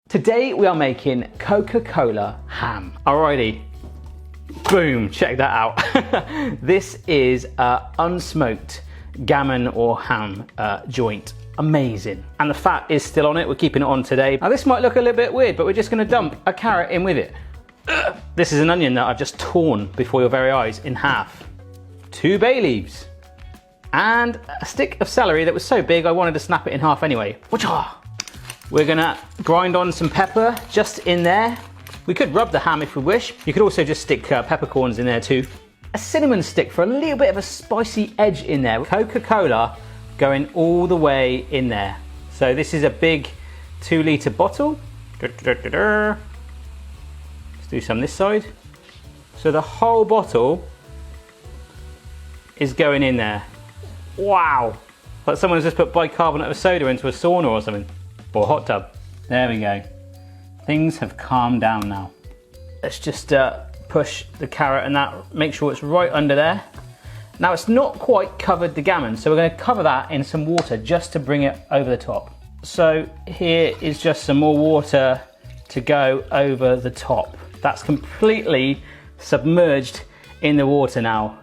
Today we are making Coca-Cola ham. Alrighty, boom, check that out. This is unsmoked gammon or ham joint. Amazing. And the fat is still on it, we're keeping it on today. Now this might look a little bit weird, but we're just gonna dump a carrot in with it. This is an onion that I've just torn before your very eyes in half. 2 bay leaves. And a stick of celery that was so big I wanted to snap it in half anyway. We're gonna grind on some pepper just in there. We could rub the ham if we wish. You could also just stick peppercorns in there too. A cinnamon stick for a little bit of a spicy edge in there. Coca-Cola going all the way in there. So this is a big 2-litre bottle. Let's do some this side. So the whole bottle is going in there. Wow, like someone's just put bicarbonate of soda into a sauna or something, or a hot tub. There we go. Things have calmed down now. Let's just push the carrot and that, make sure it's right under there. Now it's not quite covered the gammon, so we're going to cover that in some water just to bring it over the top. So here is just some more water to go over the top. That's completely submerged in the water now.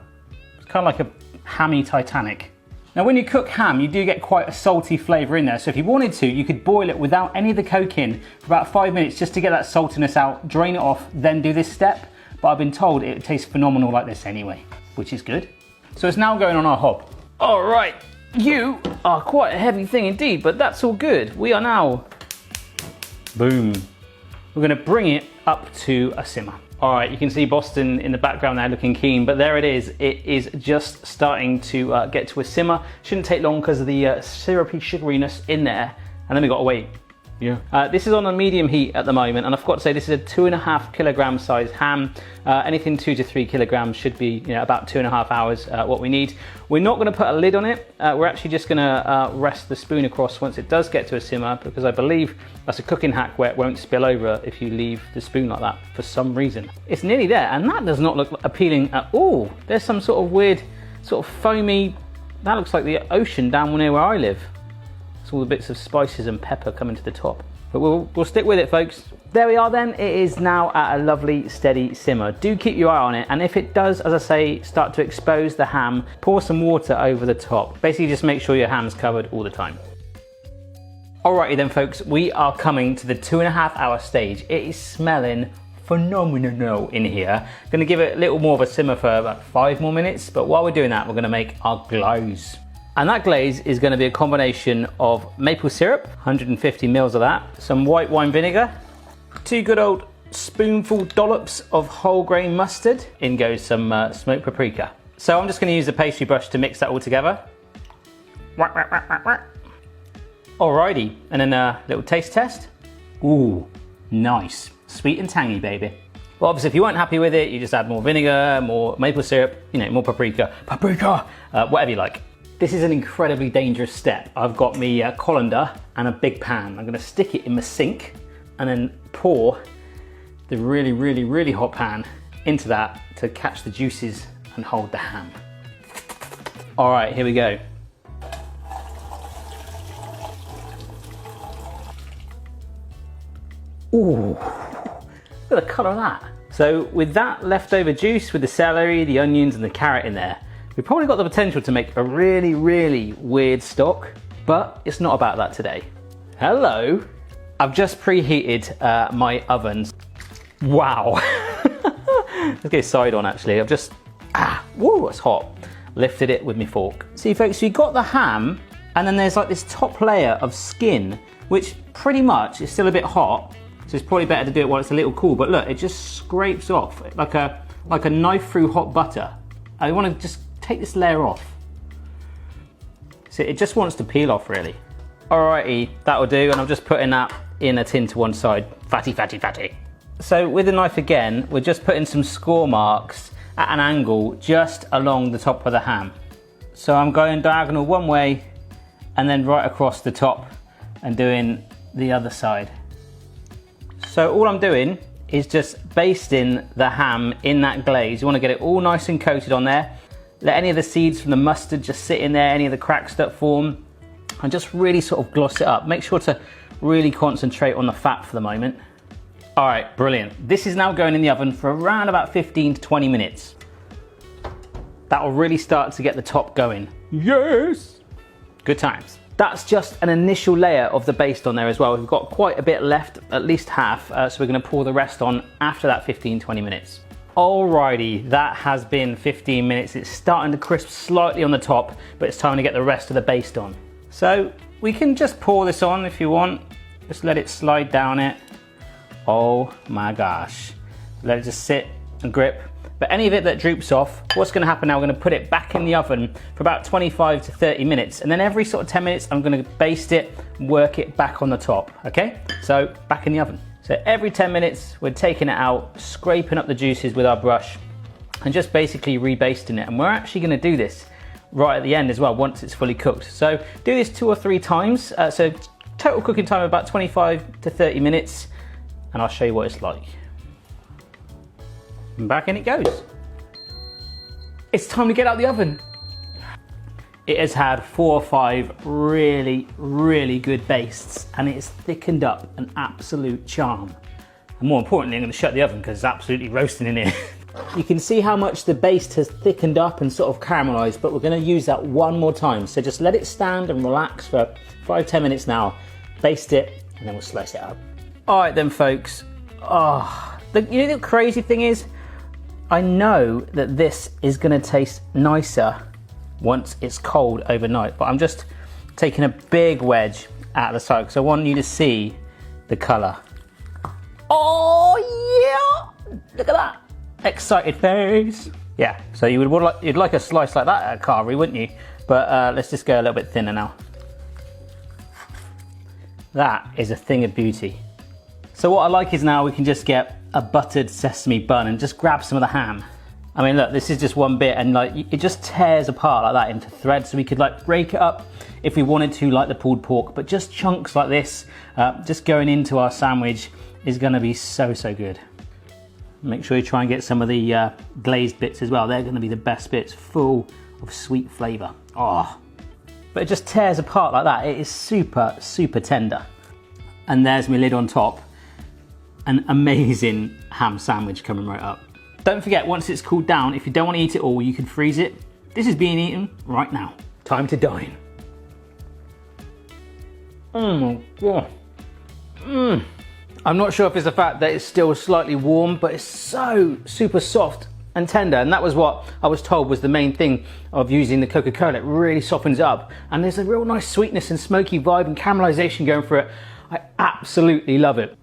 It's kind of like a hammy Titanic. Now when you cook ham, you do get quite a salty flavour in there, so if you wanted to, you could boil it without any of the coke in for about 5 minutes just to get that saltiness out, drain it off, then do this step. But I've been told it tastes phenomenal like this anyway, which is good. So it's now going on our hob. All right, you are quite a heavy thing indeed, but that's all good. We are now, boom. We're gonna bring it up to a simmer. All right, you can see Boston in the background there looking keen, but there it is. It is just starting to get to a simmer. Shouldn't take long because of the syrupy sugariness in there. And then we got to wait. Yeah. This is on a medium heat at the moment, and I forgot to say this is a 2.5 kilogram size ham. Anything 2 to 3 kilograms should be about 2.5 hours what we need. We're not going to put a lid on it. We're actually just going to rest the spoon across once it does get to a simmer, because I believe that's a cooking hack where it won't spill over if you leave the spoon like that for some reason. It's nearly there, and that does not look appealing at all. There's some sort of weird, sort of foamy, that looks like the ocean down near where I live. It's all the bits of spices and pepper coming to the top. But we'll stick with it, folks. There we are then. It is now at a lovely steady simmer. Do keep your eye on it, and if it does, as I say, start to expose the ham, pour some water over the top. Basically just make sure your ham's covered all the time. Alrighty then, folks, we are coming to the 2.5 hour stage. It is smelling phenomenal in here. Gonna give it a little more of a simmer for about 5 more minutes, but while we're doing that, we're gonna make our glaze. And that glaze is going to be a combination of maple syrup, 150 mils of that, some white wine vinegar, 2 good old spoonful dollops of whole grain mustard, in goes some smoked paprika. So I'm just going to use the pastry brush to mix that all together. Alrighty, and then a little taste test. Ooh, nice, sweet and tangy, baby. Well, obviously if you weren't happy with it, you just add more vinegar, more maple syrup, more paprika, whatever you like. This is an incredibly dangerous step. I've got me colander and a big pan. I'm gonna stick it in the sink and then pour the really, really, really hot pan into that to catch the juices and hold the ham. All right, here we go. Ooh, look at the color of that. So with that leftover juice, with the celery, the onions and the carrot in there, we've probably got the potential to make a really, really weird stock, but it's not about that today. Hello. I've just preheated my ovens. Wow. Let's go side on actually. I've just, whoa, it's hot. Lifted it with my fork. See folks, so you got the ham, and then there's like this top layer of skin, which pretty much is still a bit hot. So it's probably better to do it while it's a little cool, but look, it just scrapes off like a knife through hot butter. I want to just take this layer off. So it just wants to peel off really. Alrighty, that'll do, and I'm just putting that in a tin to one side. Fatty, fatty, fatty. So with the knife again, we're just putting some score marks at an angle just along the top of the ham. So I'm going diagonal one way and then right across the top and doing the other side. So all I'm doing is just basting the ham in that glaze. You want to get it all nice and coated on there. Let any of the seeds from the mustard just sit in there, any of the cracks that form, and just really sort of gloss it up. Make sure to really concentrate on the fat for the moment. All right, brilliant. This is now going in the oven for around about 15 to 20 minutes. That will really start to get the top going. Yes! Good times. That's just an initial layer of the baste on there as well. We've got quite a bit left, at least half, so we're gonna pour the rest on after that 15, 20 minutes. Alrighty, that has been 15 minutes. It's starting to crisp slightly on the top, but it's time to get the rest of the baste on. So we can just pour this on if you want. Just let it slide down it. Oh my gosh. Let it just sit and grip. But any of it that droops off, what's gonna happen now, we're gonna put it back in the oven for about 25 to 30 minutes. And then every sort of 10 minutes, I'm gonna baste it, work it back on the top, okay? So back in the oven. So every 10 minutes, we're taking it out, scraping up the juices with our brush, and just basically rebasting it. And we're actually gonna do this right at the end as well, once it's fully cooked. So do this 2 or 3 times. So total cooking time of about 25 to 30 minutes, and I'll show you what it's like. And back in it goes. It's time to get out the oven. It has had 4 or 5 really, really good bastes, and it's thickened up an absolute charm. And more importantly, I'm gonna shut the oven because it's absolutely roasting in here. You can see how much the baste has thickened up and sort of caramelized, but we're gonna use that one more time. So just let it stand and relax for 5-10 minutes now, baste it, and then we'll slice it up. All right then, folks. Oh, you know the crazy thing is, I know that this is gonna taste nicer once it's cold overnight, but I'm just taking a big wedge out of the side because I want you to see the color. Oh yeah, look at that. Excited face. Yeah, so you'd like a slice like that at a carvery, wouldn't you? But let's just go a little bit thinner now. That is a thing of beauty. So what I like is now we can just get a buttered sesame bun and just grab some of the ham. I mean, look, this is just one bit, and like it just tears apart like that into threads. So we could like break it up if we wanted to, like the pulled pork, but just chunks like this, just going into our sandwich is gonna be so, so good. Make sure you try and get some of the glazed bits as well. They're gonna be the best bits, full of sweet flavor. Oh, but it just tears apart like that. It is super, super tender. And there's my lid on top. An amazing ham sandwich coming right up. Don't forget, once it's cooled down, if you don't want to eat it all, you can freeze it. This is being eaten right now. Time to dine. Oh my God. I'm not sure if it's the fact that it's still slightly warm, but it's so super soft and tender. And that was what I was told was the main thing of using the Coca-Cola. It really softens it up. And there's a real nice sweetness and smoky vibe and caramelization going for it. I absolutely love it.